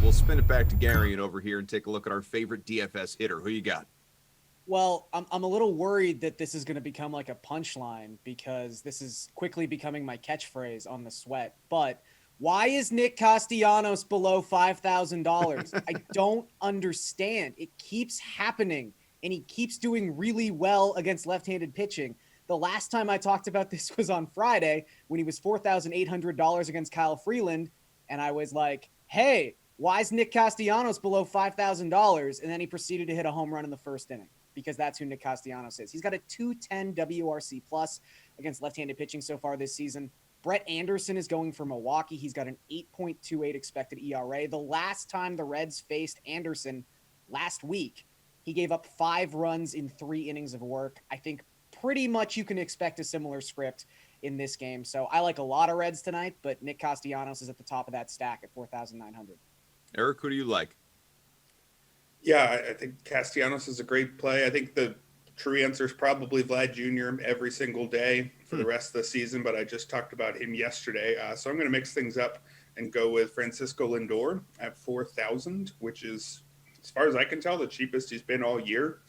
We'll spin it back to Garion over here and take a look at our favorite DFS hitter. Who you got? Well, I'm a little worried that this is going to become like a punchline because this is quickly becoming my catchphrase on the sweat. But why is Nick Castellanos below $5,000? I don't understand. It keeps happening, and he keeps doing really well against left-handed pitching. The last time I talked about this was on Friday when he was $4,800 against Kyle Freeland, and I was like, hey, why is Nick Castellanos below $5,000? And then he proceeded to hit a home run in the first inning, because that's who Nick Castellanos is. He's got a 210 WRC plus against left-handed pitching so far this season. Brett Anderson is going for Milwaukee. He's got an 8.28 expected ERA. The last time the Reds faced Anderson last week, he gave up 5 runs in 3 innings of work. I think pretty much you can expect a similar script in this game. So I like a lot of Reds tonight, but Nick Castellanos is at the top of that stack at 4,900. Erik, who do you like? Yeah, I think Castellanos is a great play. I think the true answer is probably Vlad Jr. every single day for the rest of the season, but I just talked about him yesterday. So I'm going to mix things up and go with Francisco Lindor at 4,000, which is, as far as I can tell, the cheapest he's been all year.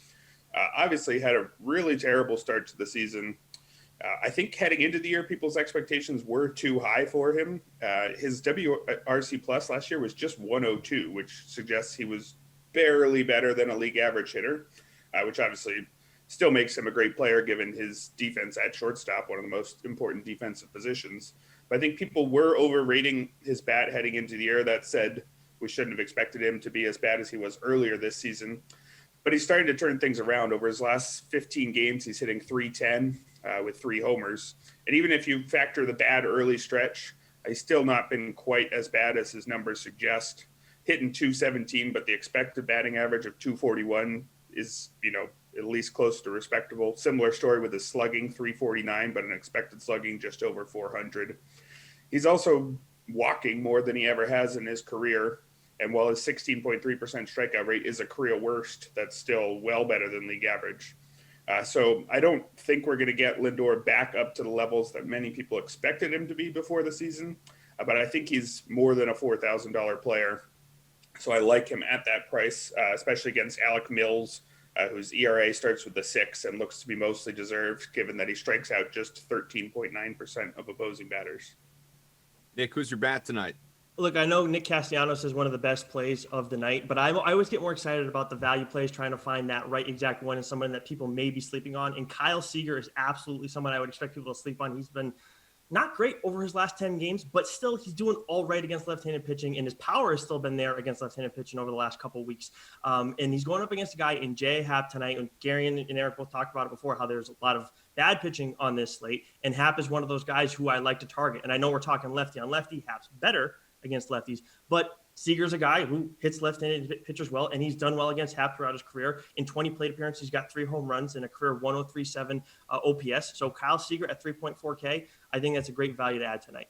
Obviously had a really terrible start to the season. I think heading into the year, people's expectations were too high for him. His WRC plus last year was just 102, which suggests he was barely better than a league average hitter, which obviously still makes him a great player given his defense at shortstop, one of the most important defensive positions. But I think people were overrating his bat heading into the year. That said, we shouldn't have expected him to be as bad as he was earlier this season. But he's starting to turn things around. Over his last 15 games, he's hitting 310 with 3 homers. And even if you factor the bad early stretch, he's still not been quite as bad as his numbers suggest. Hitting 217, but the expected batting average of 241 is, at least close to respectable. Similar story with his slugging, 349, but an expected slugging just over 400. He's also walking more than he ever has in his career. And while his 16.3% strikeout rate is a career worst, that's still well better than league average. So I don't think we're going to get Lindor back up to the levels that many people expected him to be before the season. But I think he's more than a $4,000 player. So I like him at that price, especially against Alec Mills, whose ERA starts with a 6 and looks to be mostly deserved, given that he strikes out just 13.9% of opposing batters. Nick, who's your bat tonight? Look, I know Nick Castellanos is one of the best plays of the night, but I always get more excited about the value plays, trying to find that right exact one and someone that people may be sleeping on. And Kyle Seeger is absolutely someone I would expect people to sleep on. He's been not great over his last 10 games, but still he's doing all right against left-handed pitching, and his power has still been there against left-handed pitching over the last couple of weeks. And he's going up against a guy in J. Happ tonight, and Garion and Erik both talked about it before, how there's a lot of bad pitching on this slate, and Happ is one of those guys who I like to target. And I know we're talking lefty on lefty. Happ's better against lefties, but Seeger's a guy who hits left-handed pitchers well, and he's done well against Happ throughout his career. In 20 plate appearances, he's got 3 home runs and a career 103.7 OPS. So Kyle Seeger at 3.4K, I think that's a great value to add tonight.